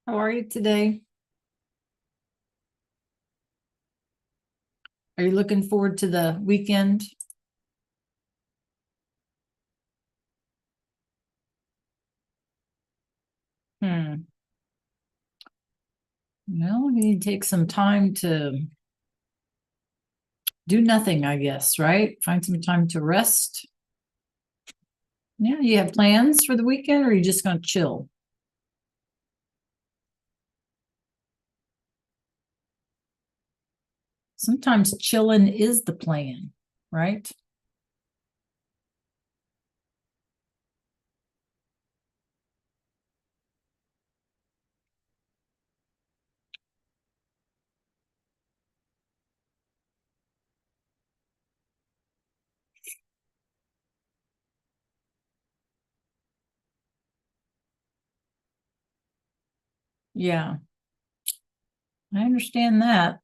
How are you today? Are you looking forward to the weekend? Hmm. Well, you need to take some time to do nothing, I guess, right? Find some time to rest. Yeah, you have plans for the weekend or are you just going to chill? Sometimes chilling is the plan, right? Yeah, I understand that.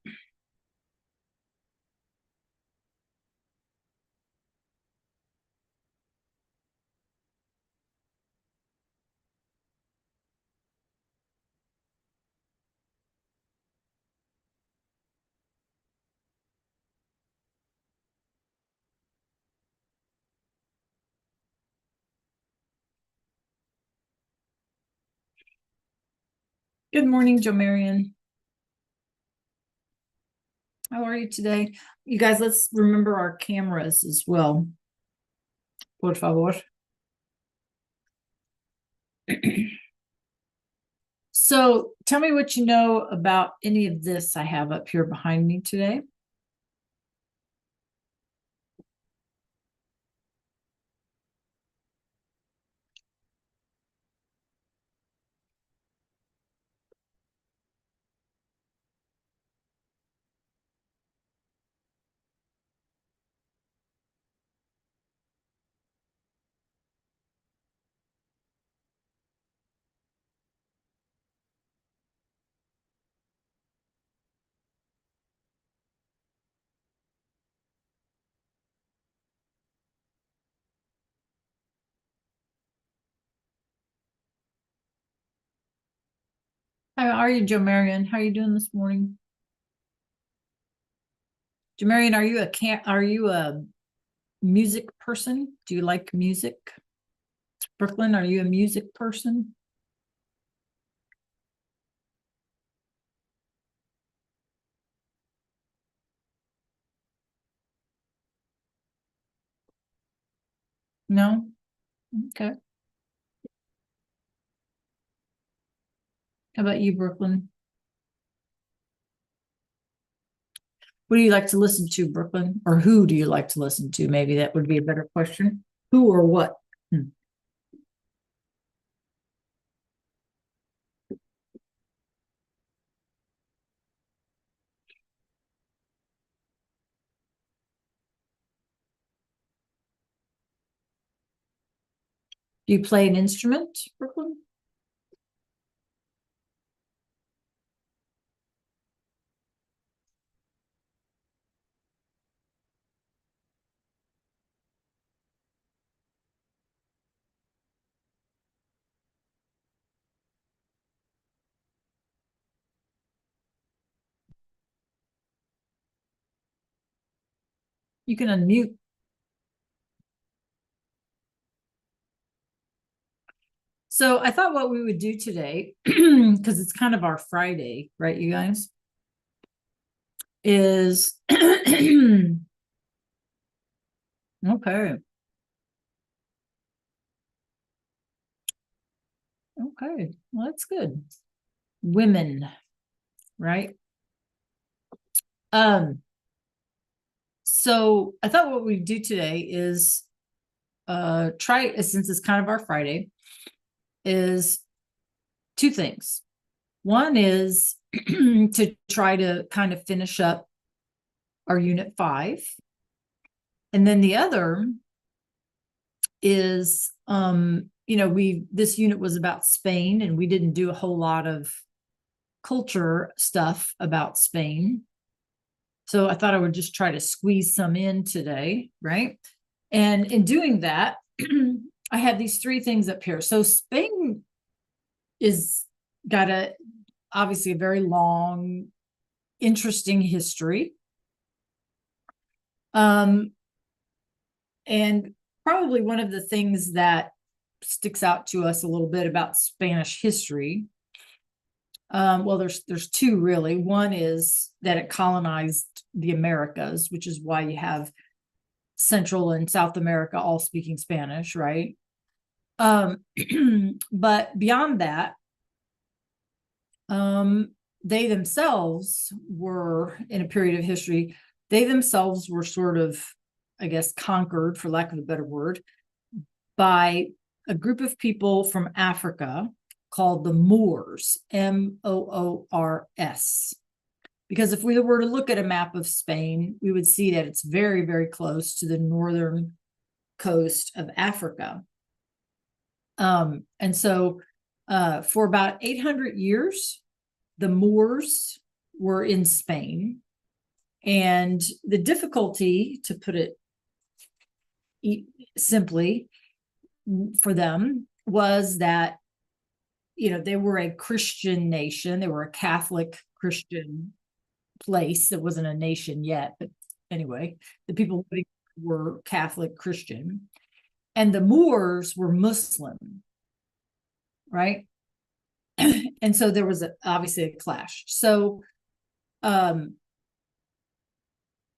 Good morning, Joe Marion. How are you today? You guys, let's remember our cameras as well. Por favor. So tell me what you know about any of this I have up here behind me today. How are you, Joe Marion? How are you doing this morning? Joe Marion, are you a music person? Do you like music? Brooklyn, are you a music person? No? Okay. How about you, Brooklyn? What do you like to listen to, Brooklyn? Or who do you like to listen to? Maybe that would be a better question. Who or what? Hmm. Do you play an instrument, Brooklyn? You can unmute. So I thought what we would do today, because it's kind of our Friday, right, you guys, is okay. Okay. Well, that's good. Women, right? Um, so I thought what we'd do today is try, since it's kind of our Friday, is two things. One is to try to kind of finish up our unit 5. And then the other is we this unit was about Spain and we didn't do a whole lot of culture stuff about Spain. So I thought I would just try to squeeze some in today, right? And in doing that, I have these three things up here. So Spain is got obviously a very long, interesting history. And probably one of the things that sticks out to us a little bit about Spanish history. Well, there's two really. One is that it colonized the Americas, which is why you have Central and South America all speaking Spanish, right? But beyond that, they themselves were in a period of history. They themselves were sort of, I guess, conquered, for lack of a better word, by a group of people from Africa called the Moors, Moors. Because if we were to look at a map of Spain, we would see that it's very, very close to the northern coast of Africa. And so for about 800 years, the Moors were in Spain. And the difficulty, to put it simply, for them was that, they were a Christian nation. They were a Catholic Christian place. It wasn't a nation yet, but anyway, the people were Catholic Christian, and the Moors were Muslim, right? And so there was obviously a clash. So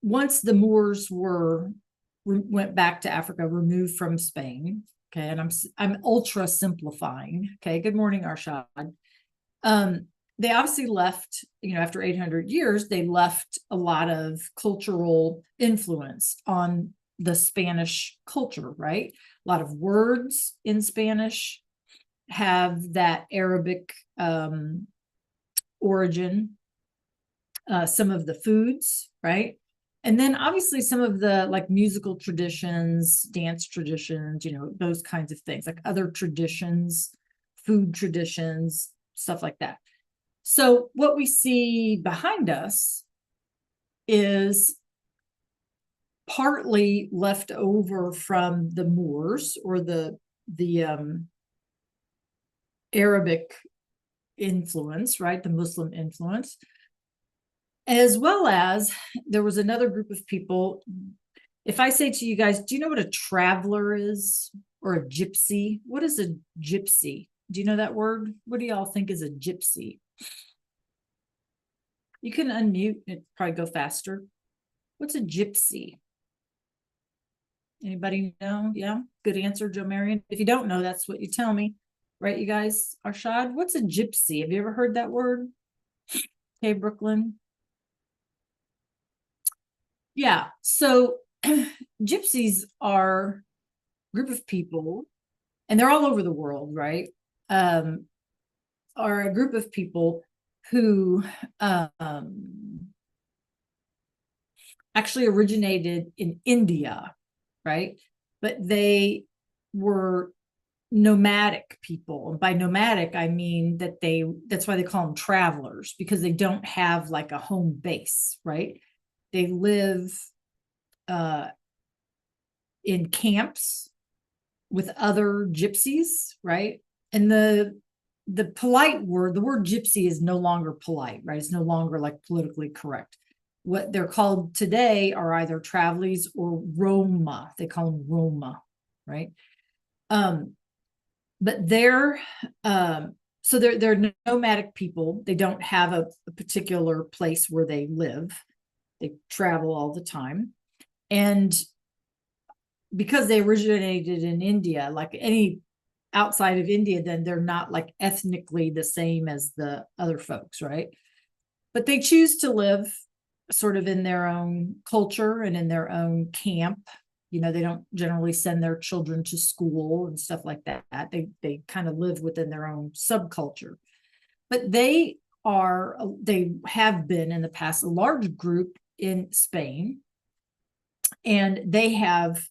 once the Moors went back to Africa, removed from Spain, okay, and I'm ultra simplifying, okay. Good morning, Arshad. They obviously left, after 800 years, they left a lot of cultural influence on the Spanish culture, right? A lot of words in Spanish have that Arabic origin. Some of the foods, right? And then obviously some of the like musical traditions, dance traditions, those kinds of things, like other traditions, food traditions, stuff like that. So what we see behind us is partly left over from the Moors, or the Arabic influence, right? The Muslim influence. As well as there was another group of people. If I say to you guys, do you know what a traveler is, or a gypsy? What is a gypsy? Do you know that word? What do y'all think is a gypsy? You can unmute, it probably go faster. What's a gypsy? Anybody know? Yeah, good answer, Joe Marion. If you don't know, that's what you tell me, right? You guys, Arshad, what's a gypsy? Have you ever heard that word? Okay, Brooklyn. Yeah, so gypsies are a group of people, and they're all over the world, right? Are a group of people who actually originated in India, right? But they were nomadic people. And by nomadic, I mean that that's why they call them travelers, because they don't have like a home base, right? They live in camps with other gypsies, right? And the polite word, the word gypsy is no longer polite, right? It's no longer like politically correct. What they're called today are either travelers or Roma. They call them Roma, right? But they're so they're nomadic people. They don't have a particular place where they live. They travel all the time. And because they originated in India, like any outside of India, then they're not like ethnically the same as the other folks, right? But they choose to live sort of in their own culture and in their own camp. They don't generally send their children to school and stuff like that. They kind of live within their own subculture. But they have been in the past a large group in Spain, and they have,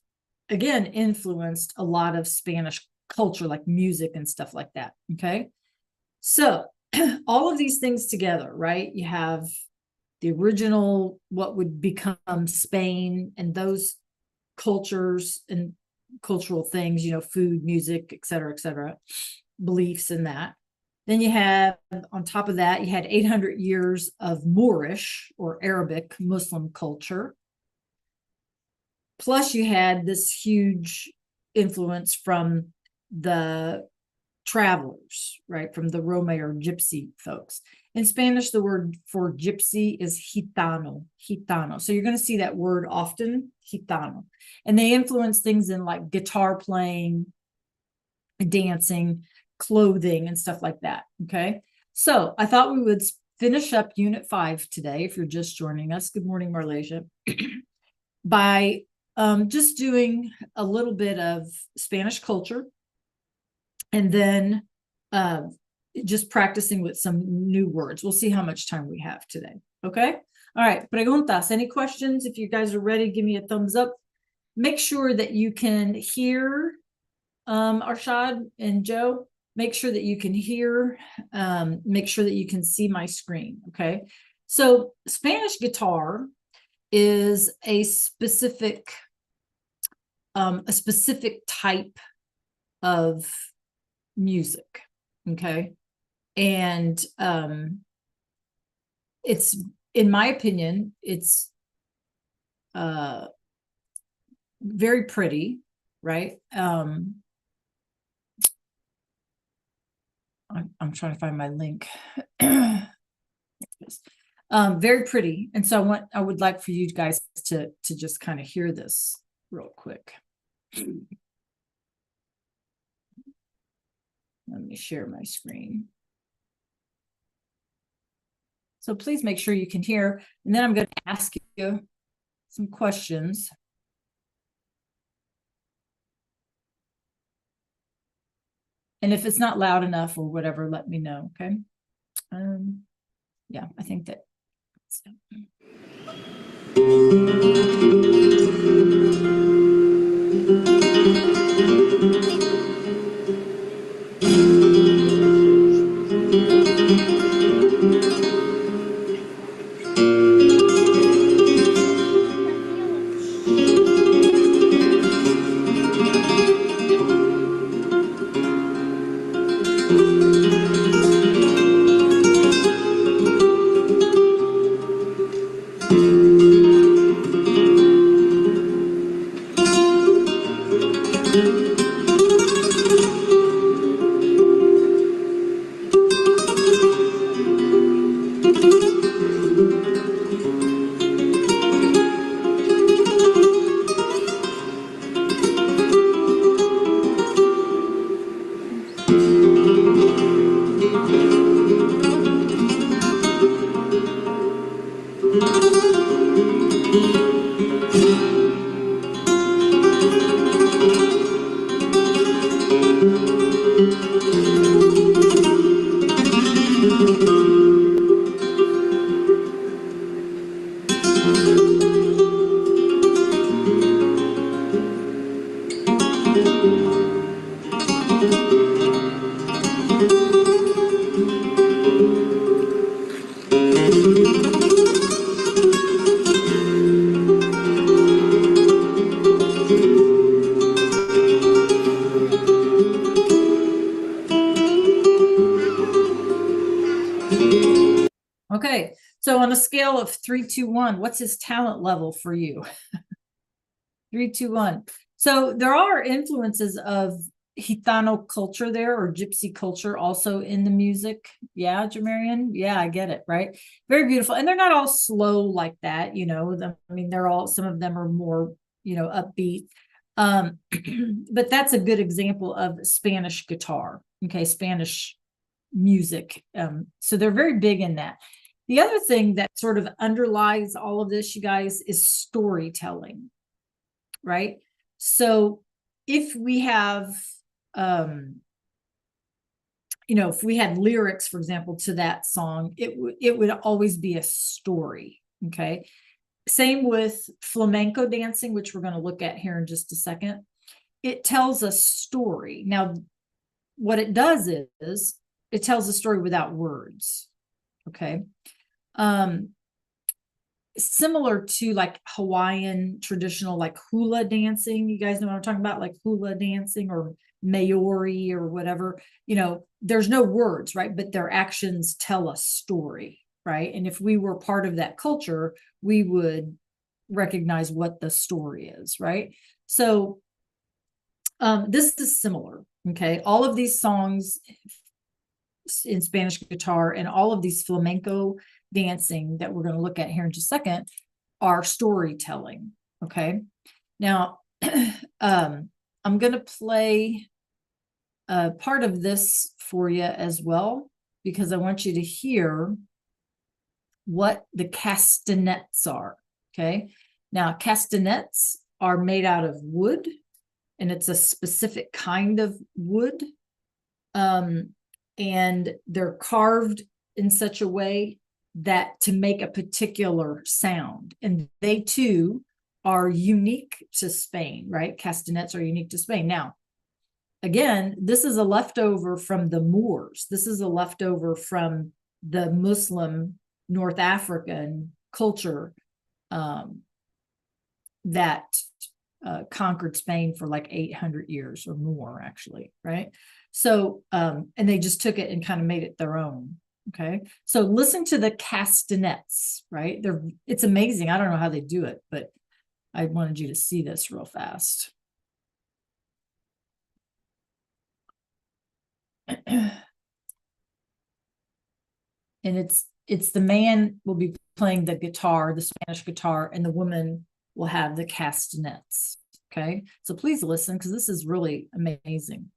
again, influenced a lot of Spanish culture, like music and stuff like that. Okay. So all of these things together, right? You have the original, what would become Spain, and those cultures and cultural things, food, music, et cetera, beliefs in that. Then you have, on top of that, you had 800 years of Moorish or Arabic Muslim culture. Plus you had this huge influence from the travelers, right? From the Rome or gypsy folks. In Spanish, the word for gypsy is gitano, gitano. So you're going to see that word often, gitano. And they influence things in like guitar playing, dancing, clothing, and stuff like that. Okay. So I thought we would finish up Unit 5 today, if you're just joining us. Good morning, Marlasia. By just doing a little bit of Spanish culture, and then just practicing with some new words. We'll see how much time we have today. Okay. All right. Preguntas. Any questions? If you guys are ready, give me a thumbs up. Make sure that you can hear Arshad and Joe. Make sure that you can hear. Make sure that you can see my screen. Okay. So Spanish guitar is a specific type of music. Okay. And it's, in my opinion, it's very pretty, right? I'm trying to find my link. Very pretty. And so I would like for you guys to just kind of hear this real quick. Let me share my screen. So please make sure you can hear, and then I'm going to ask you some questions. And if it's not loud enough or whatever, let me know, okay? Yeah, I think that. Okay, so on a scale of 3, 2, 1, what's his talent level for you? 3, 2, 1. So there are influences of Gitano culture there, or gypsy culture, also in the music. Yeah, Jamarian? Yeah, I get it, right? Very beautiful. And they're not all slow like that, you know. I mean, they're all, some of them are more, you know, upbeat. But that's a good example of Spanish guitar, okay, Spanish music. So they're very big in that. The other thing that sort of underlies all of this, you guys, is storytelling, right? So if we have, you know, if we had lyrics, for example, to that song, it would always be a story, okay? Same with flamenco dancing, which we're going to look at here in just a second. It tells a story. Now, what it does is it tells a story without words, okay? similar to like Hawaiian traditional like hula dancing. You guys know what I'm talking about, like hula dancing or Maori or whatever. There's no words, right? But their actions tell a story, right? And if we were part of that culture, we would recognize what the story is, right? So this is similar. Okay. All of these songs in Spanish guitar and all of these flamenco dancing that we're going to look at here in just a second are storytelling. Okay. Now, I'm going to play part of this for you as well, because I want you to hear what the castanets are. Okay. Now, castanets are made out of wood, and it's a specific kind of wood. And they're carved in such a way that to make a particular sound. And they too are unique to Spain, right? Castanets are unique to Spain. Now, again, this is a leftover from the Moors. This is a leftover from the Muslim North African culture that conquered Spain for like 800 years or more, actually, right? So, and they just took it and kind of made it their own. Okay. So listen to the castanets, right? It's amazing. I don't know how they do it, but I wanted you to see this real fast. And it's the man will be playing the guitar, the Spanish guitar, and the woman will have the castanets. Okay. So please listen, because this is really amazing.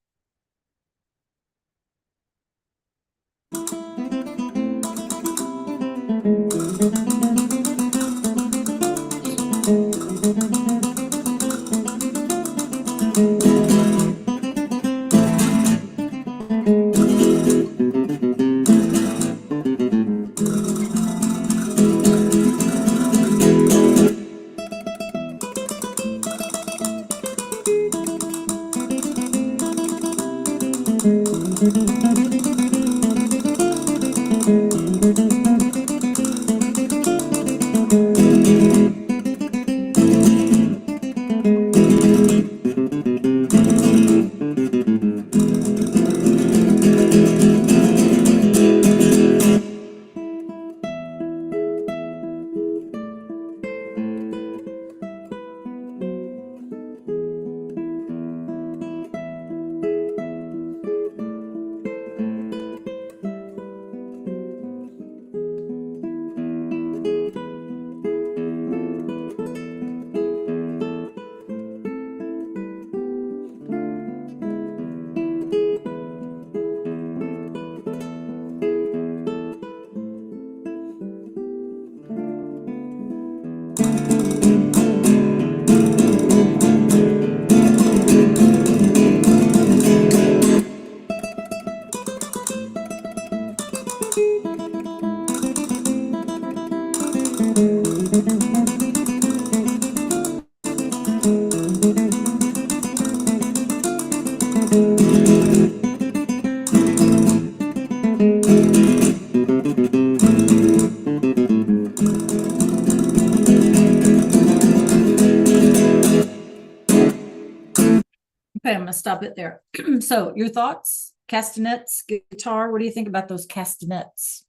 Okay, I'm going to stop it there. So your thoughts, castanets, guitar, what do you think about those castanets?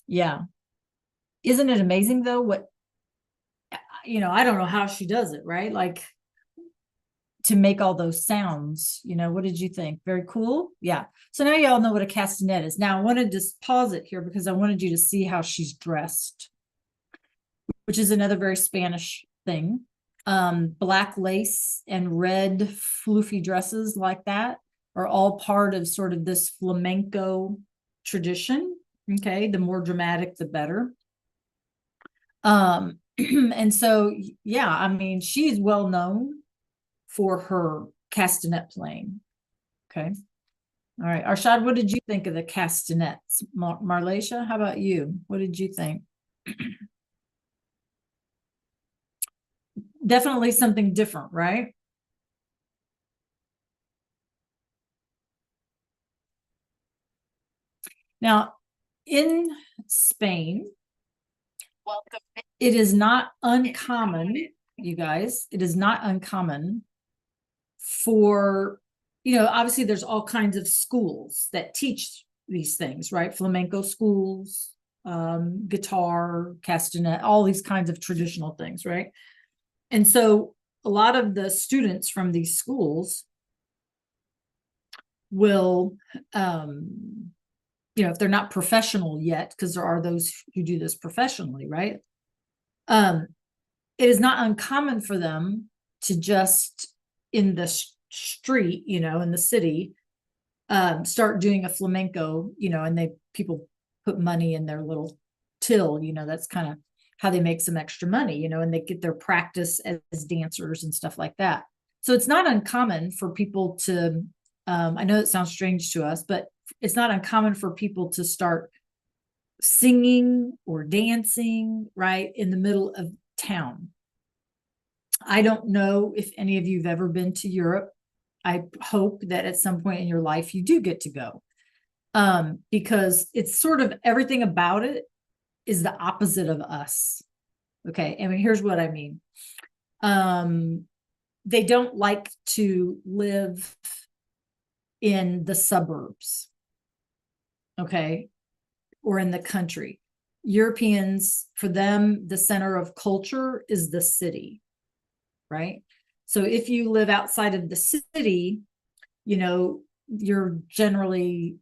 Yeah. Isn't it amazing though? I don't know how she does it, right? Like to make all those sounds, what did you think? Very cool. Yeah. So now y'all know what a castanet is. Now I wanted to just pause it here because I wanted you to see how she's dressed, which is another very Spanish thing. Black lace and red floofy dresses like that are all part of sort of this flamenco tradition. Okay. The more dramatic, the better. And so, yeah, I mean, she's well known for her castanet playing. Okay. All right. Arshad, what did you think of the castanets? Marlacia, how about you? What did you think? Definitely something different, right? Now, in Spain. It is not uncommon, you guys, it is not uncommon for, obviously there's all kinds of schools that teach these things, right? Flamenco schools, guitar, castanet, all these kinds of traditional things, right? And so a lot of the students from these schools will, if they're not professional yet, because there are those who do this professionally, right? It is not uncommon for them to just in the street, in the city, start doing a flamenco, and people put money in their little till, that's kind of how they make some extra money, and they get their practice as dancers and stuff like that. So it's not uncommon for people to, I know it sounds strange to us, but it's not uncommon for people to start singing or dancing right in the middle of town. I don't know if any of you have ever been to Europe. I hope that at some point in your life you do get to go, because it's sort of everything about it is the opposite of us. Okay, I mean, here's what I mean. They don't like to live in the suburbs, okay, or in the country. Europeans, for them, the center of culture is the city, right? So if you live outside of the city, you're generally,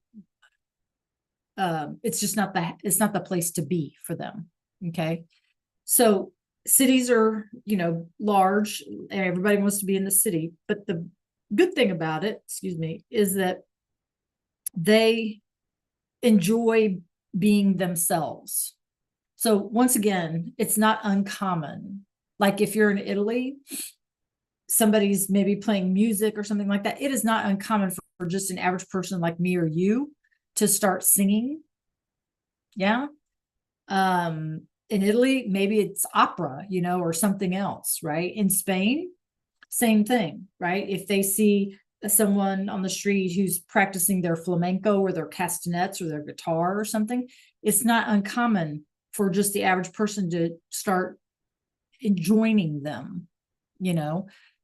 it's not the place to be for them. Okay. So cities are, large, and everybody wants to be in the city. But the good thing about it, is that they enjoy being themselves. So once again, it's not uncommon. Like if you're in Italy, somebody's maybe playing music or something like that. It is not uncommon for just an average person like me or you to start singing. Yeah. In Italy, maybe it's opera, or something else, right? In Spain, same thing, right? If they see someone on the street who's practicing their flamenco or their castanets or their guitar or something, it's not uncommon for just the average person to start joining them,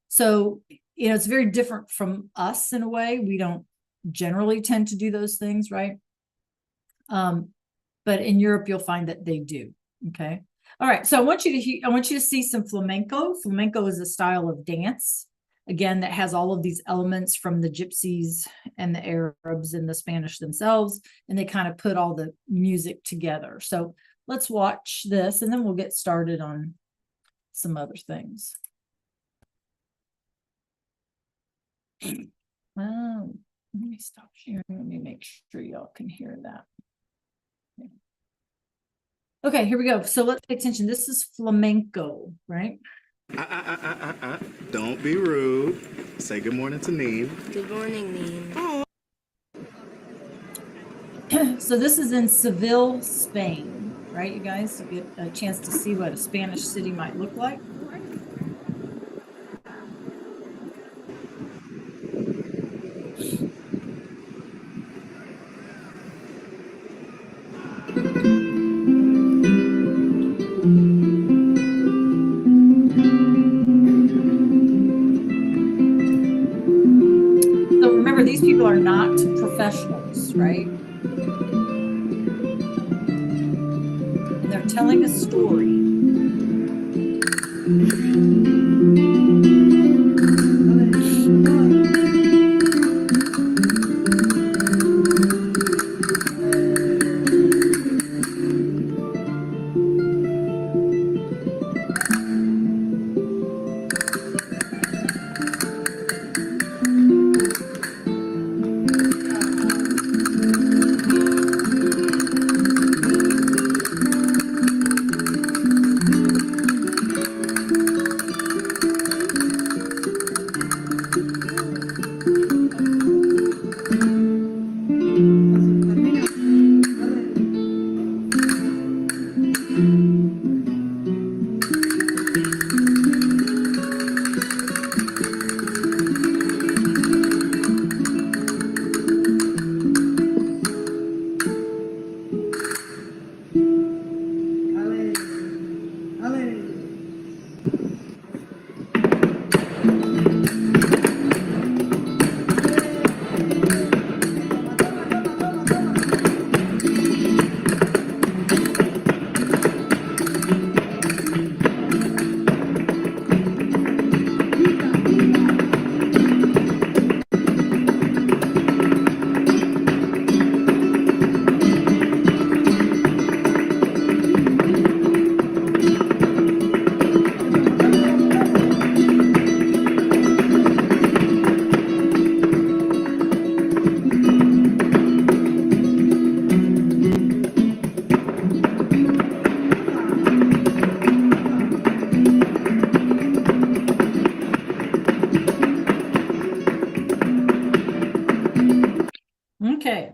So, it's very different from us in a way. We don't generally tend to do those things, right? But in Europe, you'll find that they do. Okay. All right. So I want you to see some flamenco. Flamenco is a style of dance, again, that has all of these elements from the gypsies and the Arabs and the Spanish themselves, and they kind of put all the music together. So let's watch this, and then we'll get started on some other things. Let me stop sharing. Let me make sure y'all can hear that. Okay, here we go. So let's pay attention. This is flamenco, right? Don't be rude. Say good morning to Neen. Good morning, Neen. So this is in Seville, Spain, right, you guys? You get a chance to see what a Spanish city might look like. So remember, these people are not professionals, right? And they're telling a story.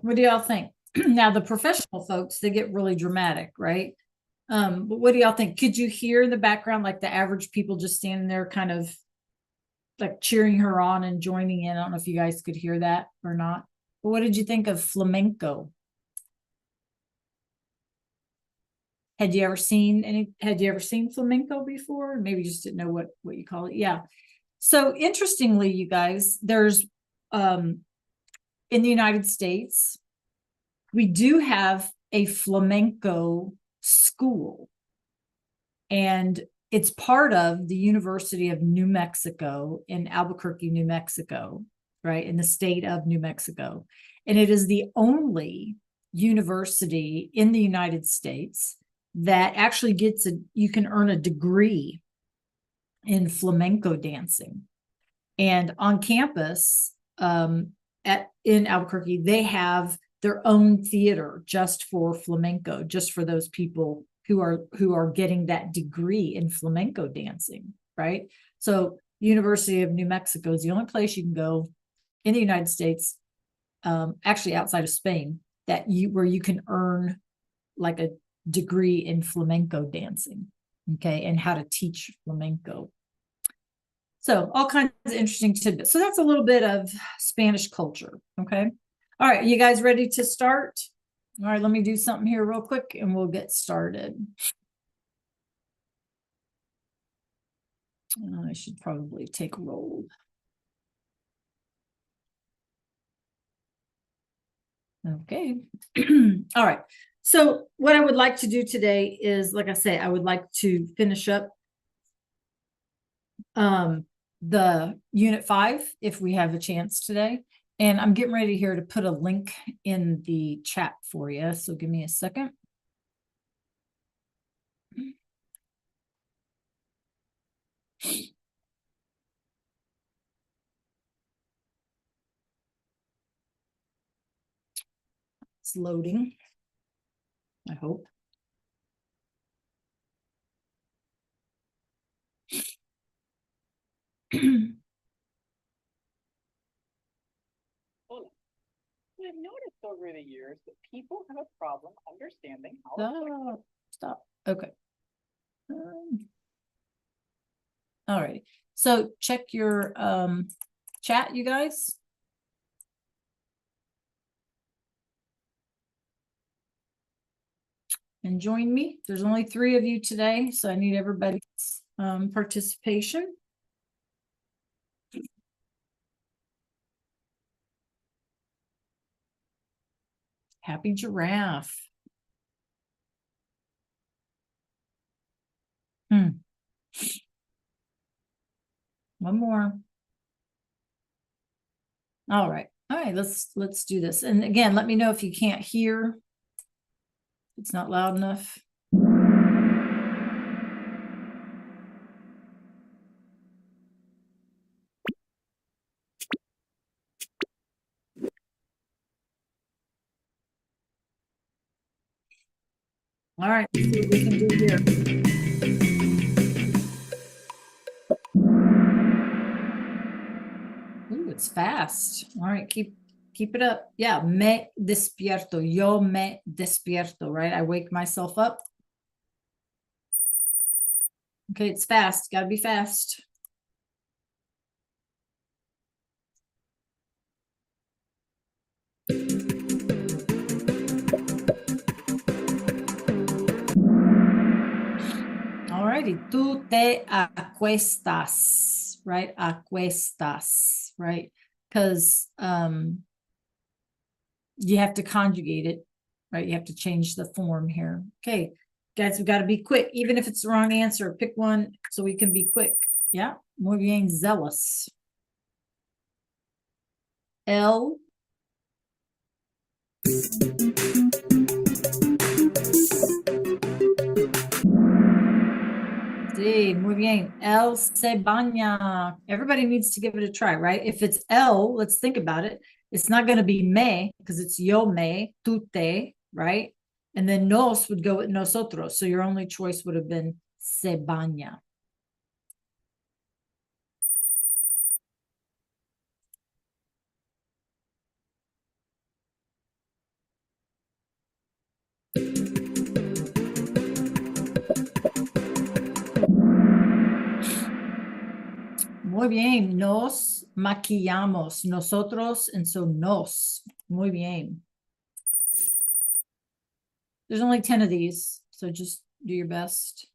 What do y'all think? Now, the professional folks, they get really dramatic, right? But what do y'all think? Could you hear in the background, like the average people just standing there kind of like cheering her on and joining in? I don't know if you guys could hear that or not. But what did you think of flamenco? Had you ever seen flamenco before? Maybe you just didn't know what you call it. Yeah. So interestingly, you guys, there's in the United States, we do have a flamenco school, and it's part of the University of New Mexico in Albuquerque, New Mexico, right, in the state of New Mexico. And it is the only university in the United States that actually you can earn a degree in flamenco dancing. And on campus, in Albuquerque, they have their own theater just for flamenco, just for those people who are getting that degree in flamenco dancing, right? So University of New Mexico is the only place you can go in the United States, actually outside of Spain, where you can earn like a degree in flamenco dancing, okay, and how to teach flamenco. So all kinds of interesting tidbits. So that's a little bit of Spanish culture. Okay. All right. You guys ready to start? All right. Let me do something here real quick and we'll get started. I should probably take roll. Okay. All right. So what I would like to do today is, like I say, I would like to finish up the unit 5 if we have a chance today. And I'm getting ready here to put a link in the chat for you. So give me a second. It's loading, I hope. I've noticed over the years that people have a problem understanding how. Stop. Okay. All right. So check your chat, you guys. And join me. There's only 3 of you today, so I need everybody's participation. Happy giraffe. One more. All right. All right, let's do this. And again, let me know if you can't hear. It's not loud enough. All right, let's see what we can do here. Ooh, it's fast. All right, keep it up. Yeah, me despierto. Yo me despierto, right? I wake myself up. Okay, it's fast. Gotta be fast. All righty. Tú te acuestas, right? Acuestas, right? Because you have to conjugate it, right? You have to change the form here. Okay, guys, we got to be quick. Even if it's the wrong answer, pick one so we can be quick. Yeah, muy bien, zealous. L. Sí, muy bien. El se baña. Everybody needs to give it a try, right? If it's L, let's think about it. It's not going to be me because it's yo me, tú te, right? And then nos would go with nosotros. So your only choice would have been se baña. Muy bien. Nos maquillamos. Nosotros, and so nos. Muy bien. There's only 10 of these, so just do your best.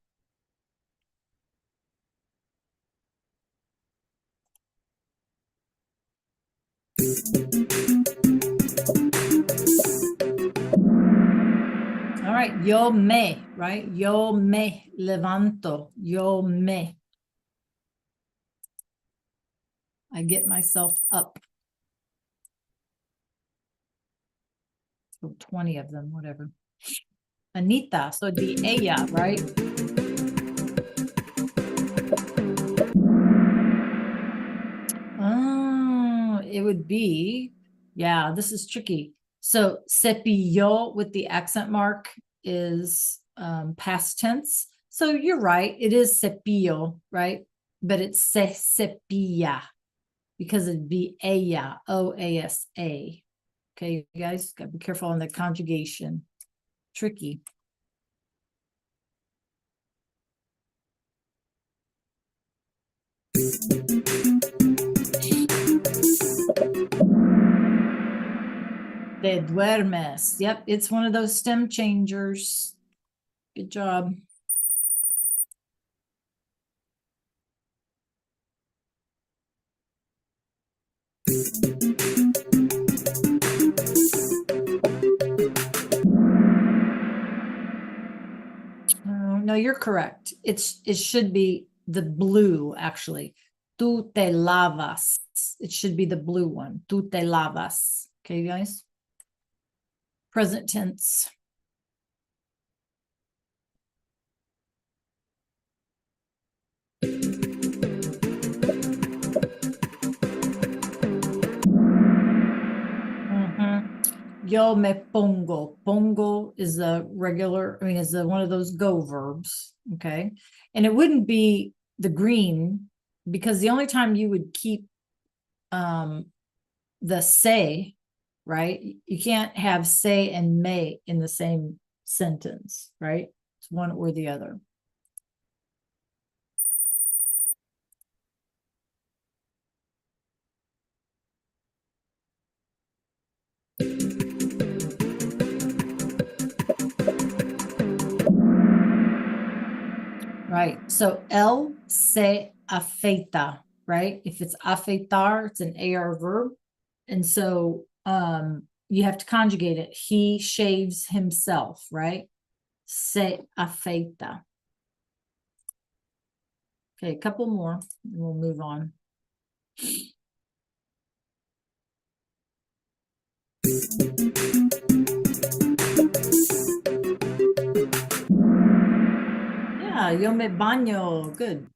All right, yo me, right? Yo me levanto. Yo me. I get myself up. So 20 of them, whatever. Anita, so it'd be ella, right? Oh, it would be, yeah, this is tricky. So cepilló with the accent mark is past tense. So you're right, it is cepillo, right? But it's se cepilla because it'd be ella, O-A-S-A. Okay, you guys gotta be careful on the conjugation. Tricky. Te duermes. Yep, it's one of those stem changers. Good job. No, you're correct. It should be the blue, actually. Tú te lavas. It should be the blue one. Tú te lavas. Okay, guys? Present tense. Yo me pongo. Pongo is a regular, I mean, is one of those go verbs. Okay. And it wouldn't be the green because the only time you would keep the say, right? You can't have say and may in the same sentence, right? It's one or the other. Right. So él se afeita, right? If it's afeitar, it's an AR verb. And so you have to conjugate it. He shaves himself, right? Se afeita. Okay, a couple more, and we'll move on. Yeah, yo me baño. Good.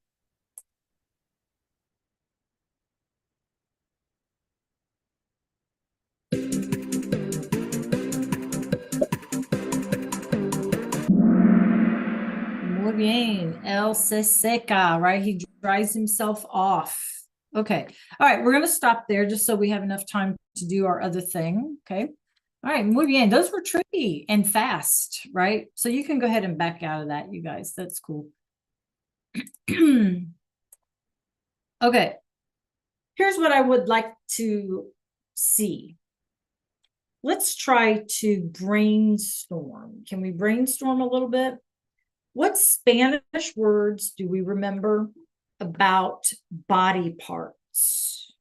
Muy bien. Él se seca, right? He dries himself off. Okay. All right. We're going to stop there just so we have enough time to do our other thing. Okay. All right. Muy bien. Those were tricky and fast, right? So you can go ahead and back out of that, you guys. That's cool. Okay. Here's what I would like to see. Let's try to brainstorm. Can we brainstorm a little bit? What Spanish words do we remember about body parts,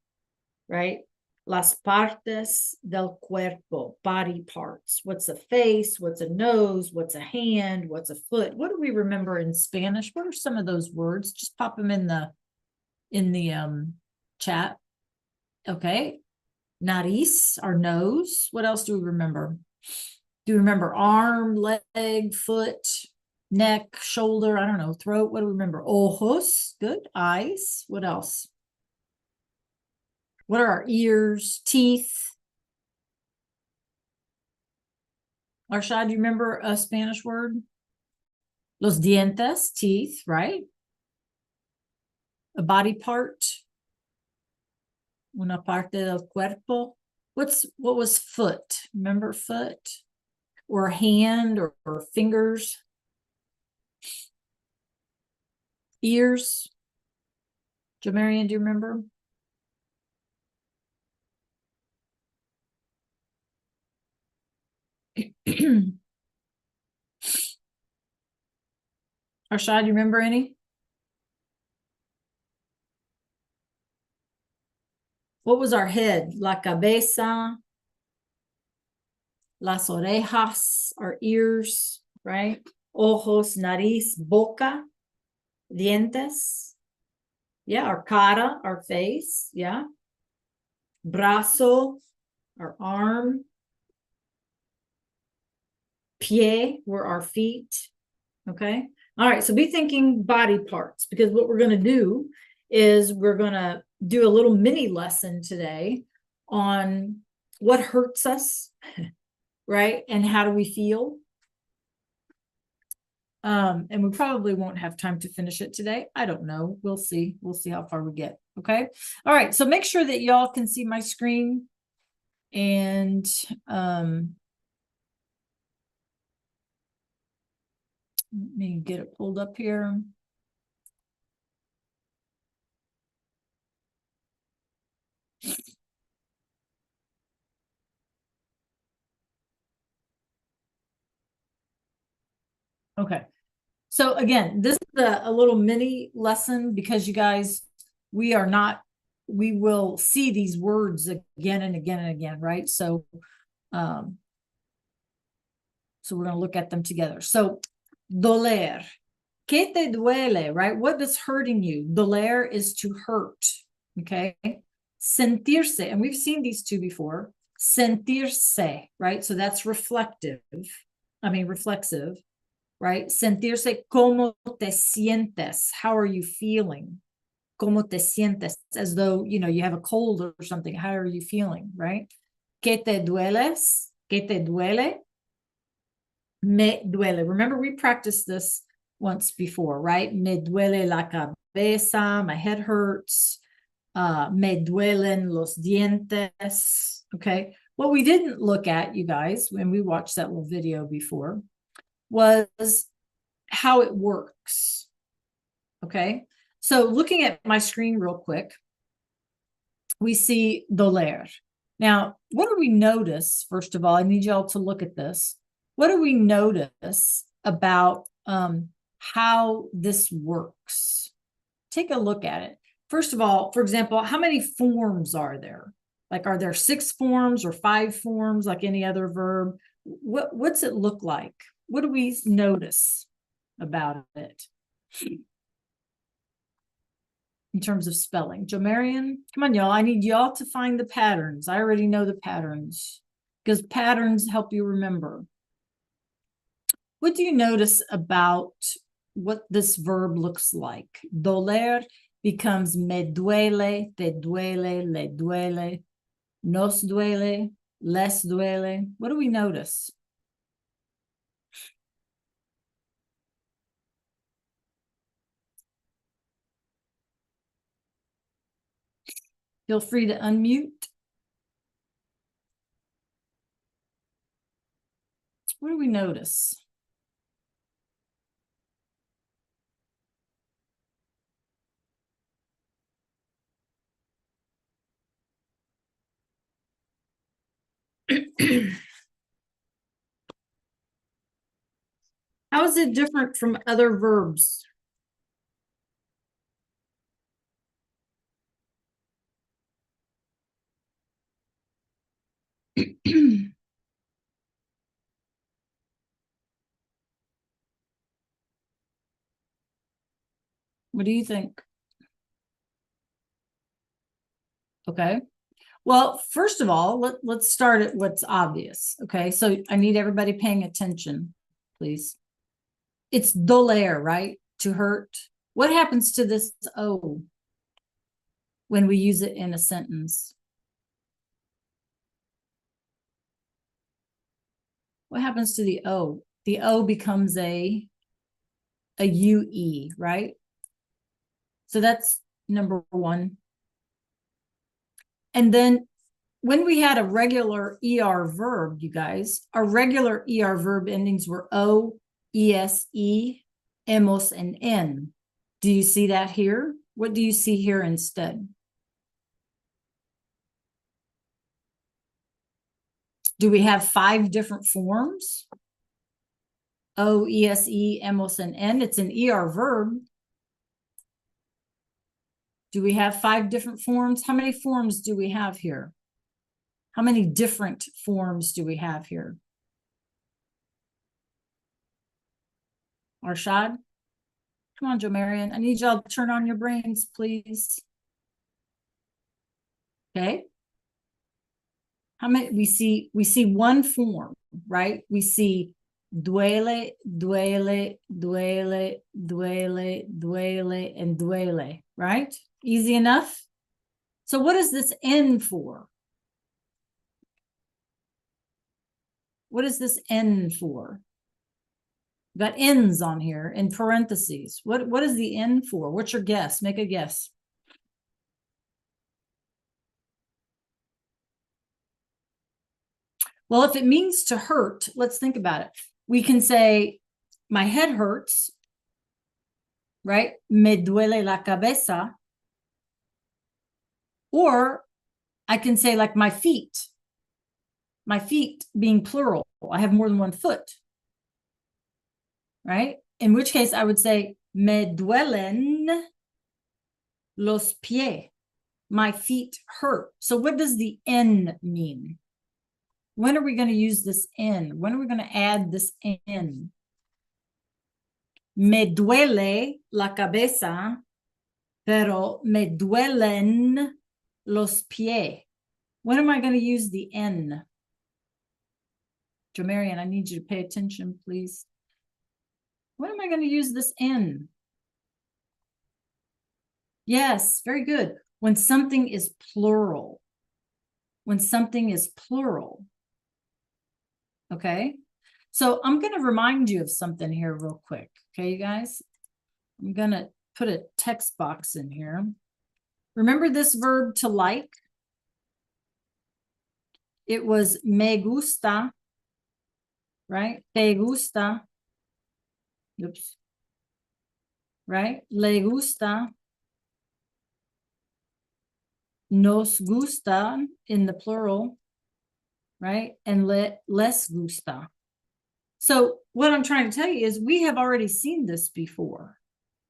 right? Las partes del cuerpo, body parts. What's a face? What's a nose? What's a hand? What's a foot? What do we remember in Spanish? What are some of those words? Just pop them in the chat. Okay. Nariz, our nose. What else do we remember? Do you remember arm, leg, foot, neck, shoulder? I don't know. Throat. What do we remember? Ojos. Good. Eyes. What else? What are our ears? Teeth. Arshad, do you remember a Spanish word? Los dientes, teeth, right? A body part. Una parte del cuerpo. What was foot? Remember foot? Or hand or fingers? Ears. Jamarian, do you remember? Arshad, do you remember any? What was our head? La cabeza, las orejas, our ears, right? Ojos, nariz, boca, dientes. Yeah, our cara, our face. Yeah. Brazo, our arm. Pie were our feet. Okay. All right. So be thinking body parts, because what we're going to do is we're going to do a little mini lesson today on what hurts us, right? And how do we feel? And we probably won't have time to finish it today. I don't know. We'll see. We'll see how far we get. Okay. All right. So make sure that y'all can see my screen. And let me get it pulled up here. Okay. So again, this is a little mini lesson because you guys, we will see these words again and again and again, right? So we're going to look at them together. So doler. ¿Qué te duele, right? What is hurting you? Doler is to hurt, okay? Sentirse, and we've seen these two before. Sentirse, right? So that's reflexive, right? Sentirse, ¿cómo te sientes? How are you feeling? ¿Cómo te sientes? As though, you have a cold or something. How are you feeling, right? ¿Qué te dueles? ¿Qué te duele? Me duele. Remember, we practiced this once before, right? Me duele la cabeza. My head hurts. Me duelen los dientes. Okay. What we didn't look at, you guys, when we watched that little video before, was how it works. Okay. So looking at my screen real quick, we see doler. Now, what do we notice? First of all, I need y'all to look at this. What do we notice about how this works? Take a look at it. First of all, for example, how many forms are there? Like, are there 6 forms or 5 forms like any other verb? What's it look like? What do we notice about it in terms of spelling? Jomarian, come on, y'all. I need y'all to find the patterns. I already know the patterns because patterns help you remember. What do you notice about what this verb looks like? Doler becomes me duele, te duele, le duele, nos duele, les duele. What do we notice? Feel free to unmute. What do we notice? How is it different from other verbs? What do you think? Okay. Well, first of all, let's start at what's obvious. Okay. So I need everybody paying attention, please. It's doler, right? To hurt. What happens to this O when we use it in a sentence? What happens to the O? The O becomes a UE, right? So that's number 1. And then when we had a regular ER verb, you guys, our regular ER verb endings were O, ESE, hemos, and N. Do you see that here? What do you see here instead? Do we have 5 different forms? O, ESE, emos, and N. It's an ER verb. Do we have 5 different forms? How many forms do we have here? How many different forms do we have here? Arshad? Come on, Joe Marion. I need y'all to turn on your brains, please. Okay. How many? We see one form, right? We see duele, duele, duele, duele, duele, and duele, right? Easy enough. So what is this N for? What is this N for? We've got N's on here in parentheses. What is the N for? What's your guess? Make a guess. Well, if it means to hurt, let's think about it. We can say, my head hurts, right? Me duele la cabeza. Or I can say like my feet being plural. I have more than one foot, right? In which case I would say, me duelen los pies. My feet hurt. So what does the N mean? When are we going to use this N? When are we going to add this N? Me duele la cabeza, pero me duelen los pies. When am I going to use the N? Jamarian, I need you to pay attention, please. When am I going to use this N? Yes, very good. When something is plural. When something is plural. Okay, so I'm going to remind you of something here real quick. Okay, you guys, I'm going to put a text box in here. Remember this verb to like? It was me gusta, right? Te gusta. Oops. Right? Le gusta. Nos gusta in the plural, right? And les gusta. So what I'm trying to tell you is we have already seen this before,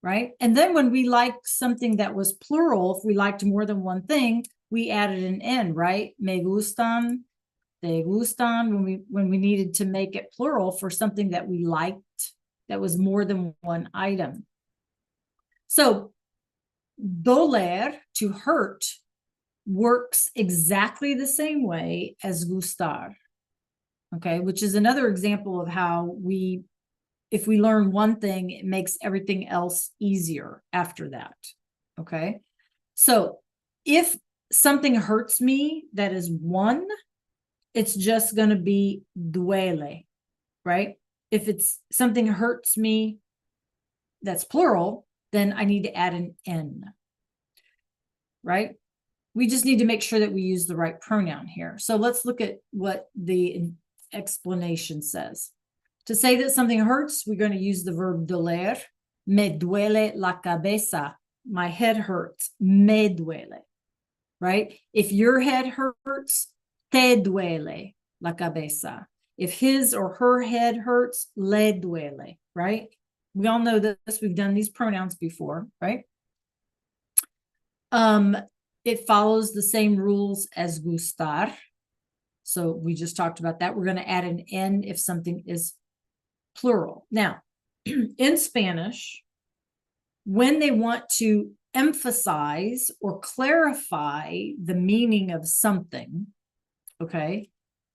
right? And then when we like something that was plural, if we liked more than one thing, we added an N, right? Me gustan, te gustan, when we needed to make it plural for something that we liked that was more than one item. So doler, to hurt, works exactly the same way as gustar. Okay, which is another example of how if we learn one thing, it makes everything else easier after that. Okay, so if something hurts me that is one, it's just going to be duele, right? If it's something hurts me that's plural, then I need to add an N, right? We just need to make sure that we use the right pronoun here. So let's look at what the explanation says. To say that something hurts, we're going to use the verb doler. Me duele la cabeza. My head hurts. Me duele. Right? If your head hurts, te duele la cabeza. If his or her head hurts, le duele. Right? We all know this. We've done these pronouns before, right? It follows the same rules as gustar. So we just talked about that. We're going to add an N if something is plural. Now, in Spanish, when they want to emphasize or clarify the meaning of something, okay,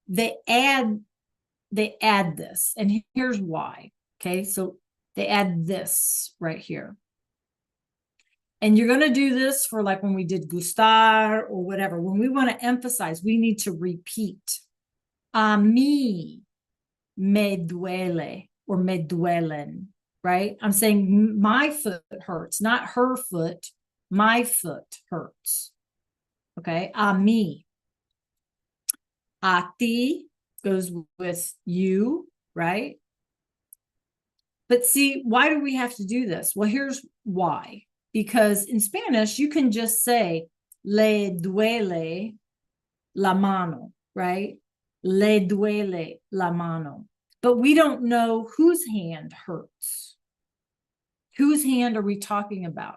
they add this. And here's why. Okay, so they add this right here. And you're going to do this for like when we did gustar or whatever. When we want to emphasize, we need to repeat. A mí me duele or me duelen, right? I'm saying my foot hurts, not her foot. My foot hurts. Okay. A mí. A ti goes with you, right? But see, why do we have to do this? Well, here's why. Because in Spanish, you can just say, le duele la mano, right? Le duele la mano. But we don't know whose hand hurts. Whose hand are we talking about?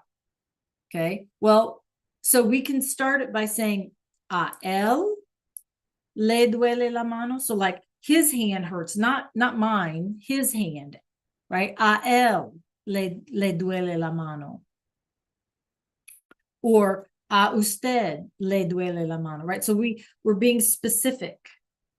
Okay, well, so we can start it by saying, a él le duele la mano. So like his hand hurts, not mine, his hand, right? A él le duele la mano. Or a usted le duele la mano, right? So we're being specific.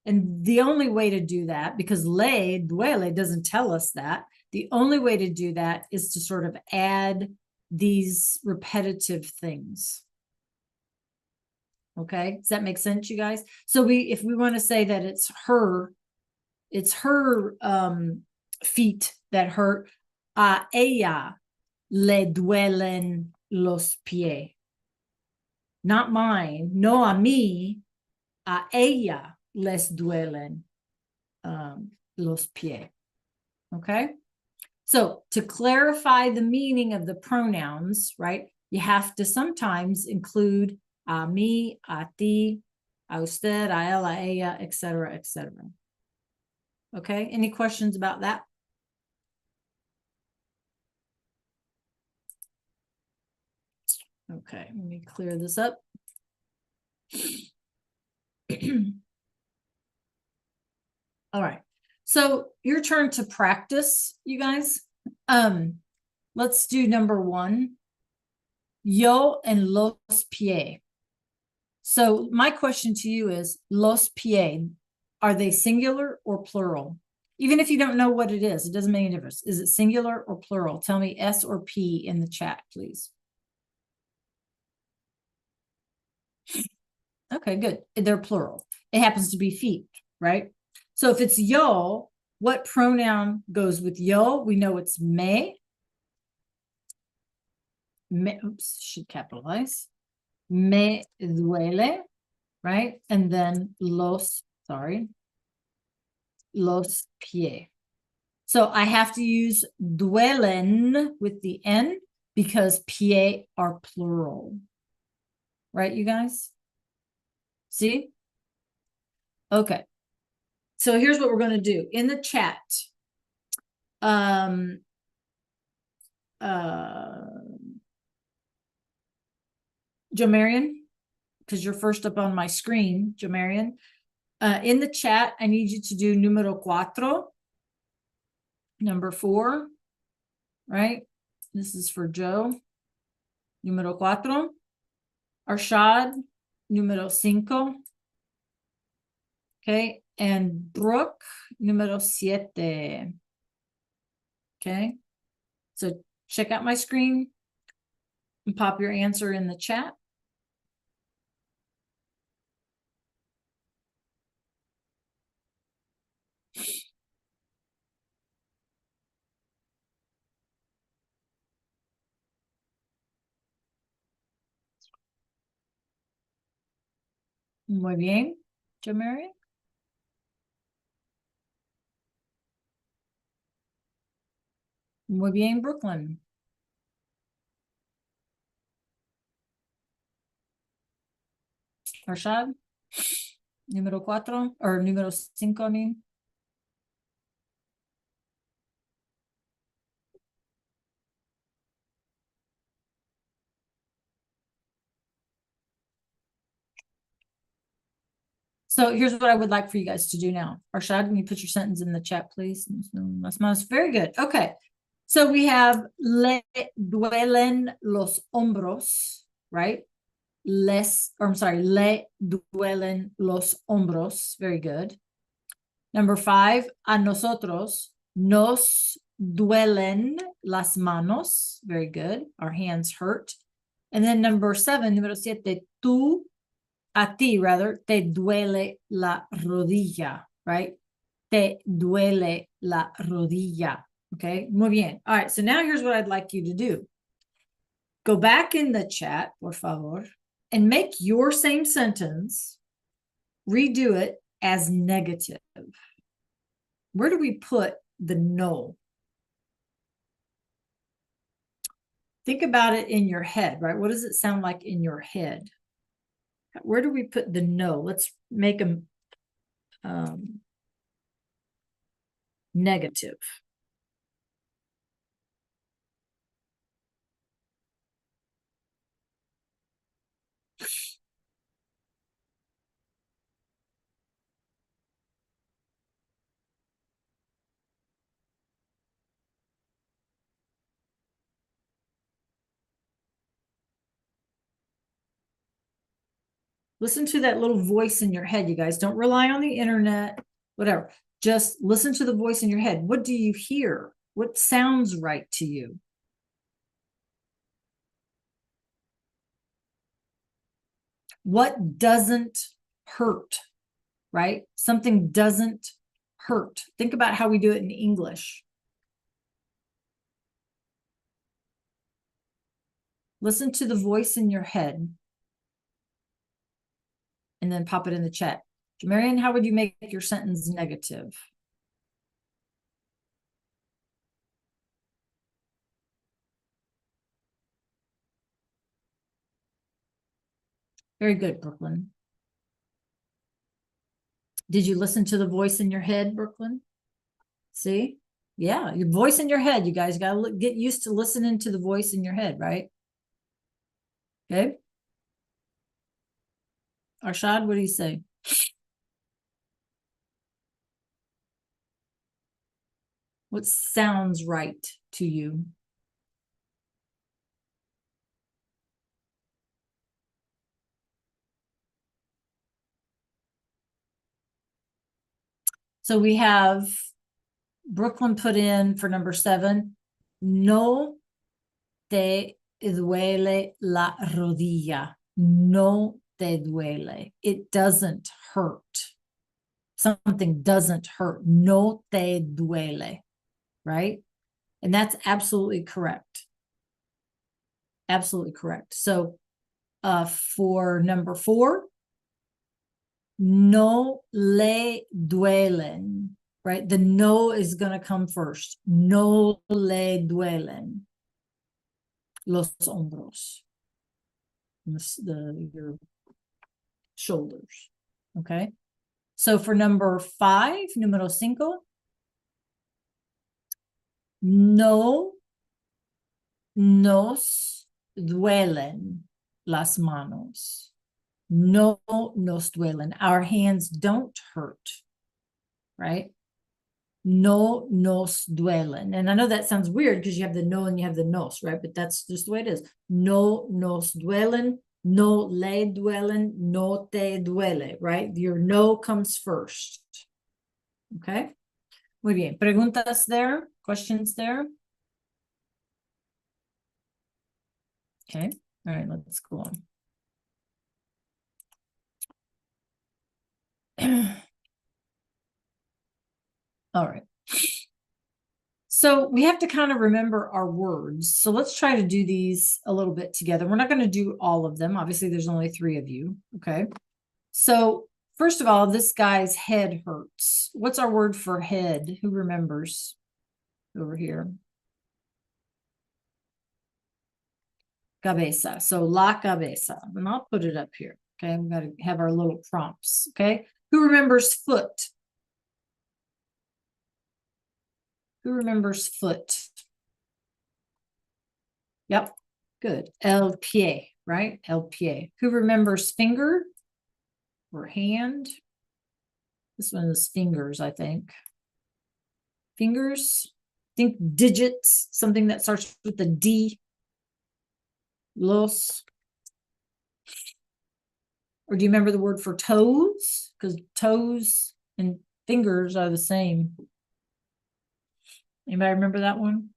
And the only way to do that, because le duele doesn't tell us that, the only way to do that is to sort of add these repetitive things. Okay, does that make sense, you guys? So if we want to say that it's her feet that hurt, a ella le duelen los pies. Not mine, no a mí, a ella les duelen los pies. Okay, so to clarify the meaning of the pronouns, right, you have to sometimes include a mí, a ti, a usted, a él, a ella, etc., etc. Okay, any questions about that? Okay, let me clear this up. All right, so your turn to practice, you guys. Let's do number 1. Yo en los pies. So my question to you is, los pies, are they singular or plural? Even if you don't know what it is, it doesn't make any difference. Is it singular or plural? Tell me S or P in the chat, please. Okay, good. They're plural. It happens to be feet, right? So if it's yo, what pronoun goes with yo? We know it's me. Oops, should capitalize. Me duele, right? And then los pies. So I have to use duelen with the N because pies are plural. Right, you guys? See? Okay. So here's what we're going to do. In the chat, Jomarian, because you're first up on my screen, Jomarian, in the chat, I need you to do numero 4, number 4, right? This is for Joe. Numero 4. Arshad, numero 5. Okay, and Brooke, numero 7. Okay, so check out my screen and pop your answer in the chat. Muy bien, Jomari. Muy bien, Brooklyn. Arshad, número 4, or número 5, I mean. So here's what I would like for you guys to do now. Arshad, can you put your sentence in the chat, please? Very good. Okay. So we have le duelen los hombros, right? Le duelen los hombros. Very good. Number 5, a nosotros nos duelen las manos. Very good. Our hands hurt. And then number 7, número 7, a ti, te duele la rodilla, right? Te duele la rodilla. Okay, muy bien. All right, so now here's what I'd like you to do. Go back in the chat, por favor, and make your same sentence, redo it as negative. Where do we put the no? think about it in your head, right? What does it sound like in your head? Where do we put the no? Let's make them negative. Listen to that little voice in your head, you guys. Don't rely on the internet, whatever. Just listen to the voice in your head. What do you hear? What sounds right to you? What doesn't hurt, right? Something doesn't hurt. Think about how we do it in English. Listen to the voice in your head and then pop it in the chat. Marianne, how would you make your sentence negative? Very good, Brooklyn. Did you listen to the voice in your head, Brooklyn? See? Yeah, your voice in your head. You guys got to get used to listening to the voice in your head, right? Okay. Arshad, what do you say? What sounds right to you? So we have Brooklyn put in for number 7, no te duele la rodilla. No te duele. It doesn't hurt. Something doesn't hurt. No te duele, right? And that's absolutely correct. Absolutely correct. So for number 4, no le duelen, right? The no is going to come first. No le duelen los hombros, your shoulders. Okay. So for number 5, número 5, no nos duelen las manos. No nos duelen. Our hands don't hurt, right? No nos duelen. And I know that sounds weird because you have the no and you have the nos, right? But that's just the way it is. No nos duelen. No le duelen. No te duele, right? Your no comes first. Okay. Muy bien. Preguntas there? Questions there? Okay. All right, let's go on. All right. So we have to kind of remember our words. So let's try to do these a little bit together. We're not going to do all of them. Obviously, there's only 3 of you. Okay. So first of all, this guy's head hurts. What's our word for head? Who remembers over here? Cabeza. So la cabeza. And I'll put it up here. Okay. We've got to have our little prompts. Okay. Who remembers foot? Who remembers foot? Yep. Good. El pie, right? El pie. Who remembers finger or hand? This one is fingers, I think. Fingers. Think digits, something that starts with the D. Los. Or do you remember the word for toes? Because toes and fingers are the same. Anybody remember that one?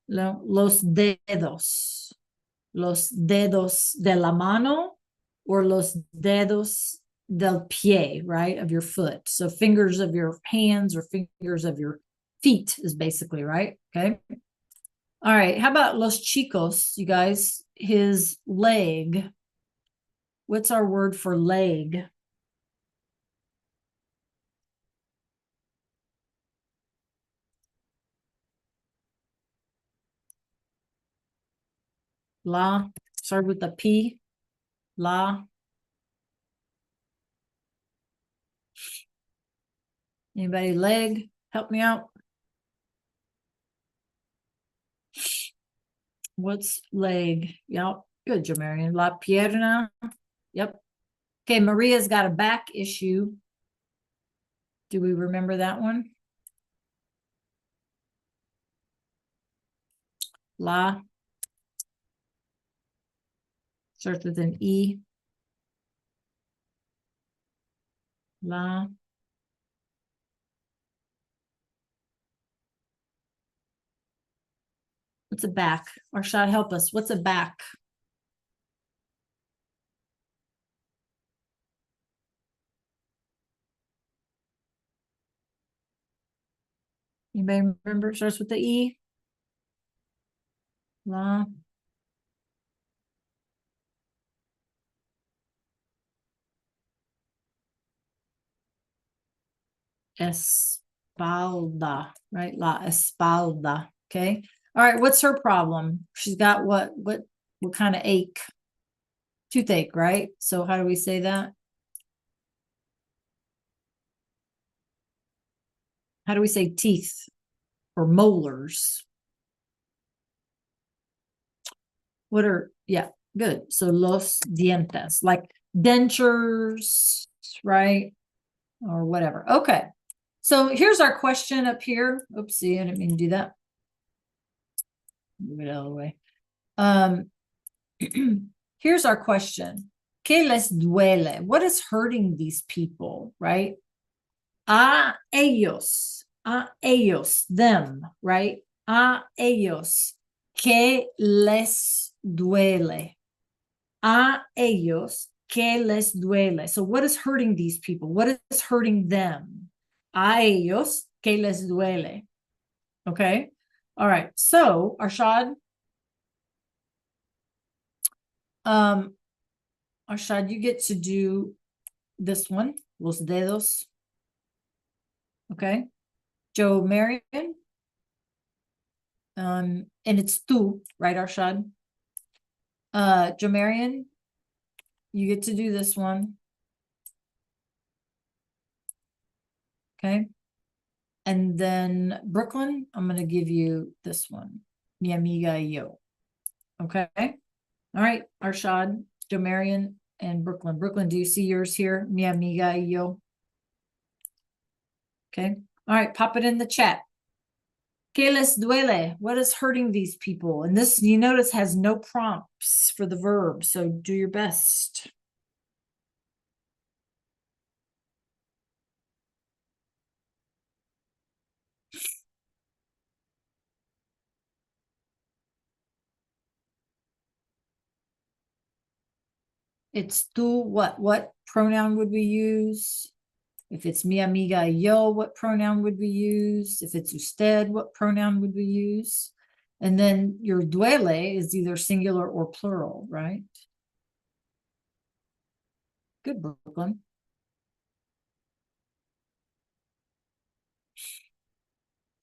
Los dedos. Los dedos de la mano or los dedos del pie, right? Of your foot. So fingers of your hands or fingers of your feet is basically, right? Okay. All right. How about los chicos, you guys? His leg. What's our word for leg? La. Start with the P. La. Anybody leg? Help me out. What's leg? Yep. Good, Jamarian. La pierna. Yep. Okay, Maria's got a back issue. Do we remember that one? La. Starts with an E. La. What's a back? Arshad, help us. What's a back? Anybody remember? Starts with the E. La. Espalda, right? La espalda. Okay. All right. What's her problem? She's got what kind of ache? Toothache, right? So how do we say that? How do we say teeth or molars? What are, yeah, good. So los dientes, like dentures, right? Or whatever. Okay. So here's our question up here. Oopsie, I didn't mean to do that. Move it out of the way. Here's our question. ¿Qué les duele? What is hurting these people, right? A ellos, them, right? A ellos, ¿qué les duele? A ellos, ¿qué les duele? So what is hurting these people? What is hurting them? A ellos, ¿qué les duele? Okay. All right. So, Arshad, Arshad, you get to do this one, los dedos. Okay. Joe Marion. And it's tú, right, Arshad? Joe Marion, you get to do this one. Okay. And then Brooklyn, I'm going to give you this one. Mi amiga y yo. Okay. All right, Arshad, Joe Marion, and Brooklyn. Brooklyn, do you see yours here? Mi amiga y yo. Okay. All right, pop it in the chat. ¿Qué les duele? What is hurting these people? And this, you notice, has no prompts for the verb, so do your best. It's tú, what pronoun would we use? If it's mi amiga y yo, what pronoun would we use? If it's usted, what pronoun would we use? And then your duele is either singular or plural, right? Good, Brooklyn.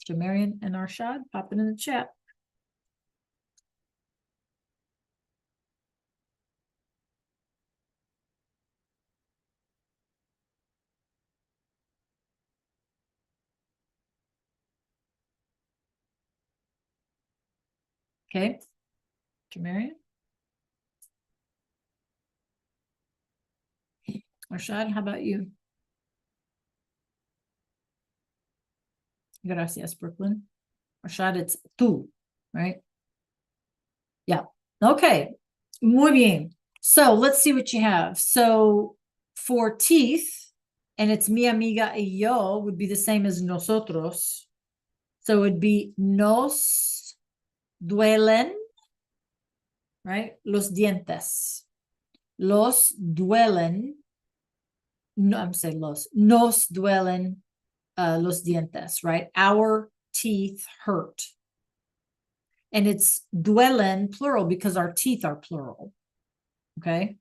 Jamarian and Arshad, pop it in the chat. Okay. Jamarian. Arshad, how about you? Gracias, Brooklyn. Arshad, it's tú, right? Yeah. Okay. Muy bien. So let's see what you have. So for teeth, and it's mi amiga y yo would be the same as nosotros. So it'd be nos duelen, right? Los dientes. Los duelen. No, I'm saying nos duelen los dientes, right? Our teeth hurt. And it's duelen plural because our teeth are plural. Okay.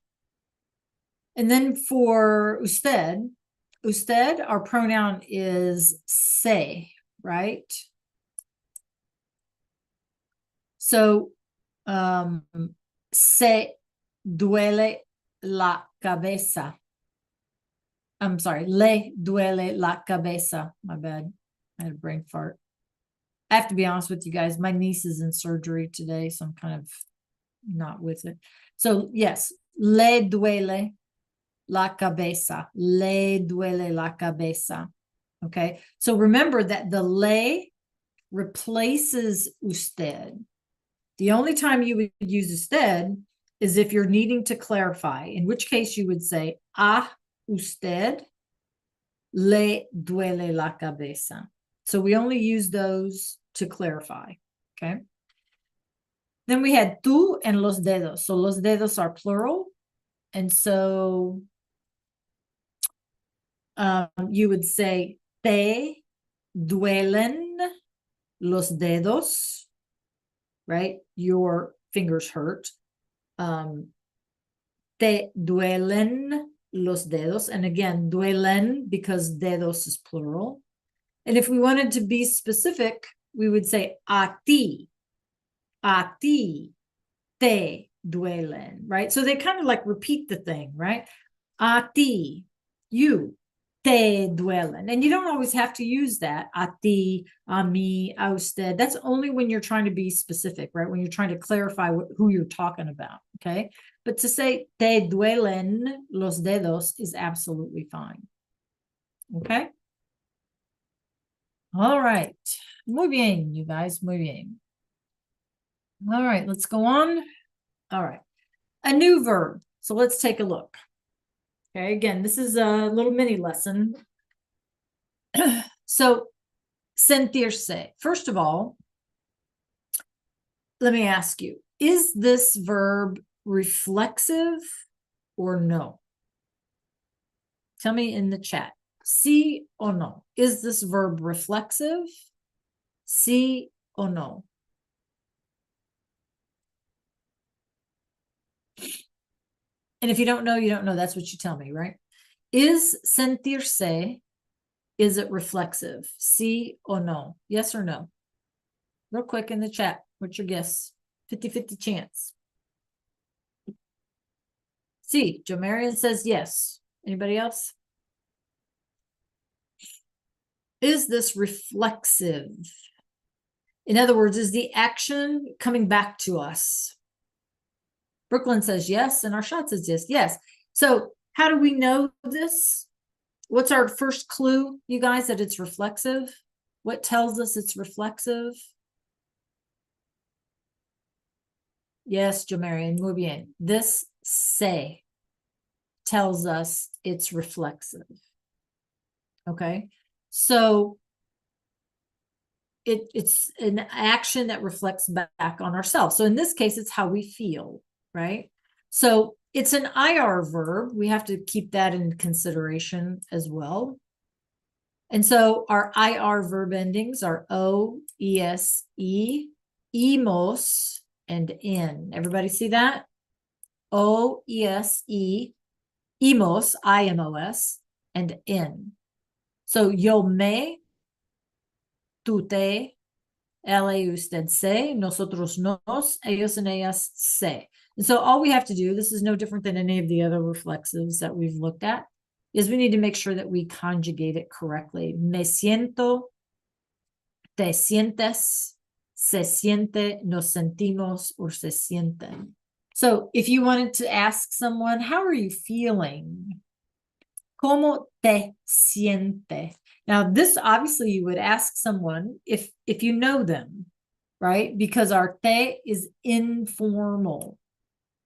And then for usted, our pronoun is se, right? So se duele la cabeza. I'm sorry, le duele la cabeza. My bad. I had a brain fart. I have to be honest with you guys. My niece is in surgery today, so I'm kind of not with it. So yes, le duele la cabeza. Le duele la cabeza. Okay. So remember that the le replaces usted. The only time you would use usted is if you're needing to clarify, in which case you would say a usted le duele la cabeza. So we only use those to clarify. Okay. Then we had tú and los dedos. So los dedos are plural. And so you would say te duelen los dedos, right? Your fingers hurt. Te duelen los dedos. And again, duelen because dedos is plural. And if we wanted to be specific, we would say a ti te duelen, right? So they kind of like repeat the thing, right? A ti, you, te duelen. And you don't always have to use that. A ti, a mí, a usted. That's only when you're trying to be specific, right? When you're trying to clarify who you're talking about, okay? But to say te duelen los dedos is absolutely fine, okay? All right. Muy bien, you guys, muy bien. All right, let's go on. All right. A new verb. So let's take a look. Okay, again, this is a little mini lesson. So, sentirse. First of all, let me ask you, is this verb reflexive or no? Tell me in the chat. Sí or no? Is this verb reflexive? Sí or no? And if you don't know, you don't know. That's what you tell me, right? Is sentirse, is it reflexive? Sí or no? Yes or no? Real quick in the chat. What's your guess? 50-50 chance. Sí, Joe Marion says yes. Anybody else? Is this reflexive? In other words, is the action coming back to us? Brooklyn says yes, and Arshad says yes. Yes. So how do we know this? What's our first clue, you guys, that it's reflexive? What tells us it's reflexive? Yes, Jamarian, muy bien. This se tells us it's reflexive. Okay, so it's an action that reflects back on ourselves. So in this case, it's how we feel, right? So it's an IR verb. We have to keep that in consideration as well. And so our IR verb endings are O, ES, E, EMOS, and N. Everybody see that? O, ES, E, EMOS, IMOS, and N. So yo me, tú te, ella y usted se, nosotros nos, ellos and ellas se. And so all we have to do, this is no different than any of the other reflexives that we've looked at, is we need to make sure that we conjugate it correctly. Me siento, te sientes, se siente, nos sentimos, or se sienten. So if you wanted to ask someone, how are you feeling? ¿Cómo te siente? Now, this obviously you would ask someone if you know them, right? Because our te is informal,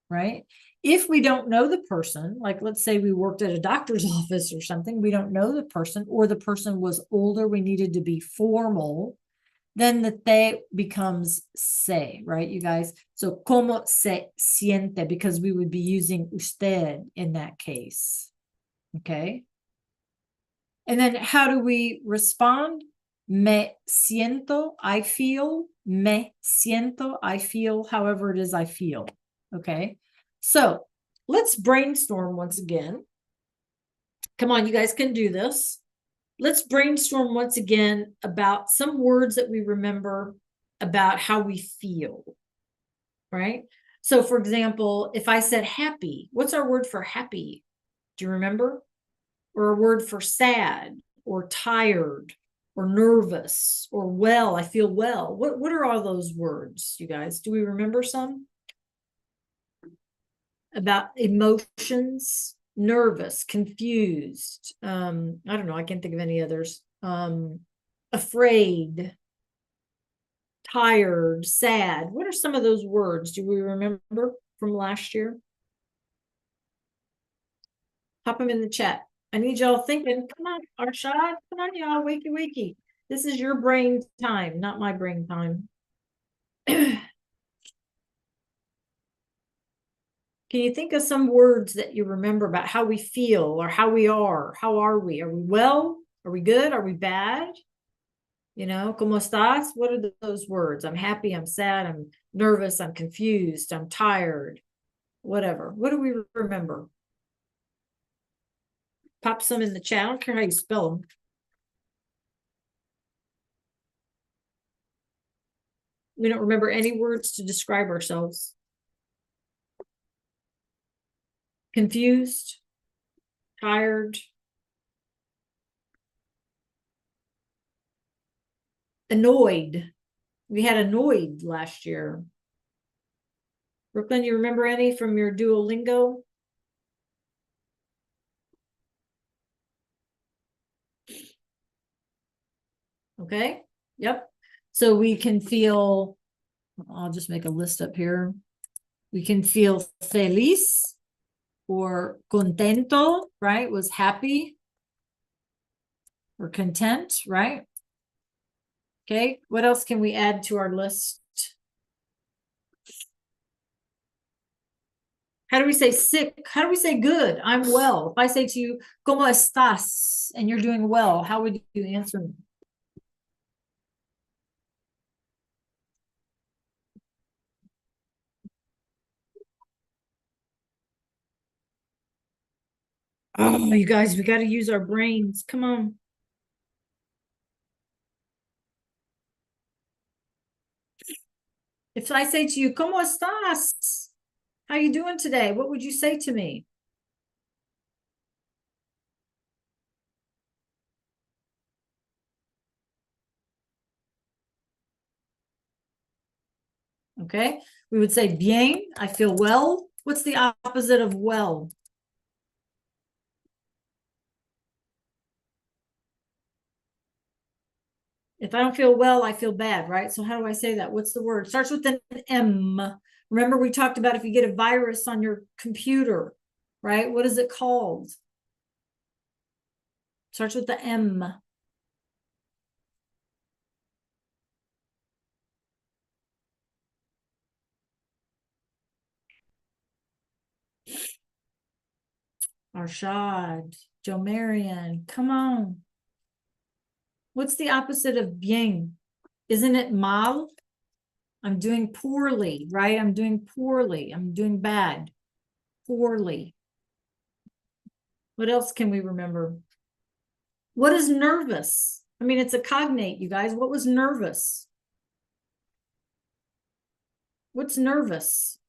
right? If we don't know the person, like let's say we worked at a doctor's office or something, we don't know the person, or the person was older, we needed to be formal, then the te becomes se, right, you guys? So, ¿cómo se siente? Because we would be using usted in that case. Okay. And then how do we respond? Me siento, I feel. Me siento, I feel. However it is I feel. Okay. So let's brainstorm once again. Come on, you guys can do this. Let's brainstorm once again about some words that we remember about how we feel. Right. So for example, if I said happy, what's our word for happy? Do you remember? Or a word for sad or tired or nervous or well, I feel well. What are all those words, you guys? Do we remember some? About emotions, nervous, confused. I don't know, I can't think of any others. Afraid, tired, sad. What are some of those words? Do we remember from last year? Pop them in the chat. I need y'all thinking. Come on, Arshad. Come on, y'all. Wakey, wakey. This is your brain time, not my brain time. Can you think of some words that you remember about how we feel or how we are? How are we? Are we well? Are we good? Are we bad? You know, ¿cómo estás? What are those words? I'm happy, I'm sad, I'm nervous, I'm confused, I'm tired, whatever. What do we remember? Pop some in the chat. I don't care how you spell them. We don't remember any words to describe ourselves. Confused, tired, annoyed. We had annoyed last year. Brooklyn, you remember any from your Duolingo? Okay. Yep. So we can feel, I'll just make a list up here. We can feel feliz or contento, right? Was happy or content, right? Okay. What else can we add to our list? How do we say sick? How do we say good? I'm well. If I say to you, ¿Cómo estás? And you're doing well, how would you answer me? Oh, you guys, we got to use our brains. Come on. If I say to you, ¿Cómo estás? How you doing today? What would you say to me? Okay, we would say bien, I feel well. What's the opposite of well? If I don't feel well, I feel bad, right? So how do I say that? What's the word? Starts with an M. Remember we talked about if you get a virus on your computer, right? What is it called? Starts with the M. Arshad, Joe Marion, come on. What's the opposite of bien? Isn't it mal? I'm doing poorly, right? I'm doing poorly. I'm doing bad. Poorly. What else can we remember? What is nervous? I mean, it's a cognate, you guys. What was nervous? What's nervous?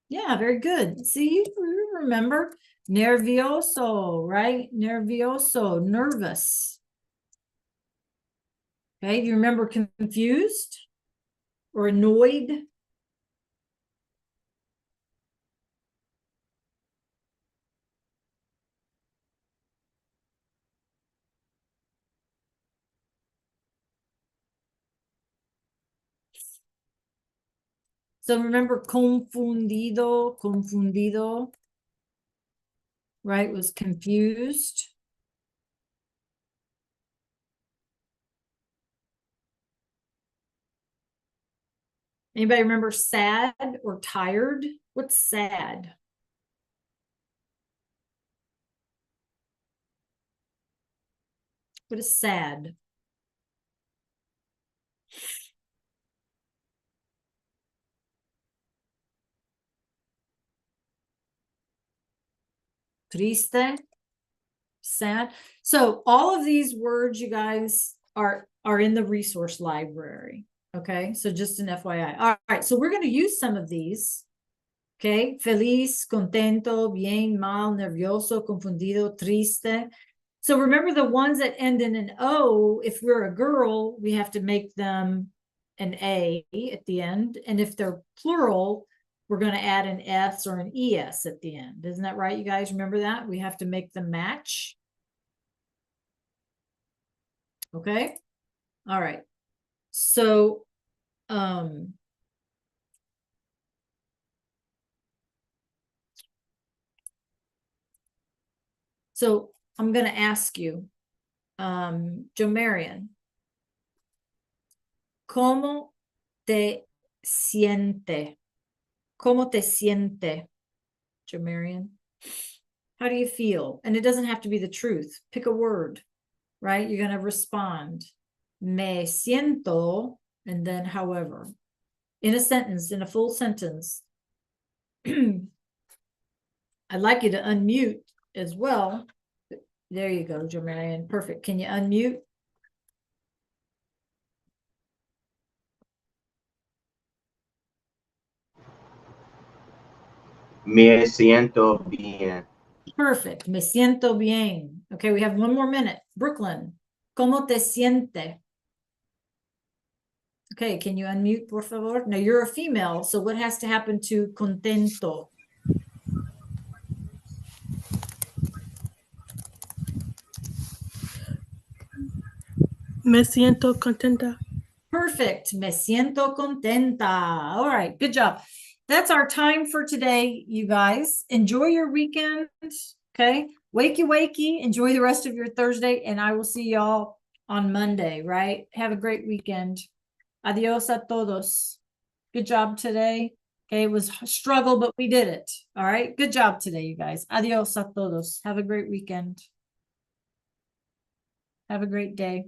Yeah, very good. See, you remember. Nervioso, right? Nervioso, nervous. Okay, do you remember confused or annoyed? So remember confundido, confundido, right? Was confused. Anybody remember sad or tired? What's sad? What is sad? Triste, sad. So all of these words, you guys, are in the resource library. Okay, so just an FYI. All right, so we're going to use some of these. Okay, feliz, contento, bien, mal, nervioso, confundido, triste. So remember the ones that end in an O, if we're a girl, we have to make them an A at the end. And if they're plural, we're going to add an S or an ES at the end. Isn't that right? You guys remember that? We have to make them match. Okay. All right. So, so I'm going to ask you, Joe Marion, ¿cómo te siente? ¿Cómo te siente, Joe Marion? How do you feel? And it doesn't have to be the truth. Pick a word, right? You're going to respond. Me siento, and then however. In a sentence, in a full sentence. I'd like you to unmute as well. There you go, Joe Marion. Perfect. Can you unmute? Me siento bien. Perfect. Me siento bien. Okay, we have one more minute. Brooklyn, ¿cómo te siente? Okay, can you unmute, por favor? Now, you're a female, so what has to happen to contento? Me siento contenta. Perfect. Me siento contenta. All right, good job. That's our time for today, you guys. Enjoy your weekend. Okay. Wakey, wakey. Enjoy the rest of your Thursday, and I will see y'all on Monday, right? Have a great weekend. Adios a todos. Good job today. Okay, it was a struggle, but we did it. All right. Good job today, you guys. Adios a todos. Have a great weekend. Have a great day.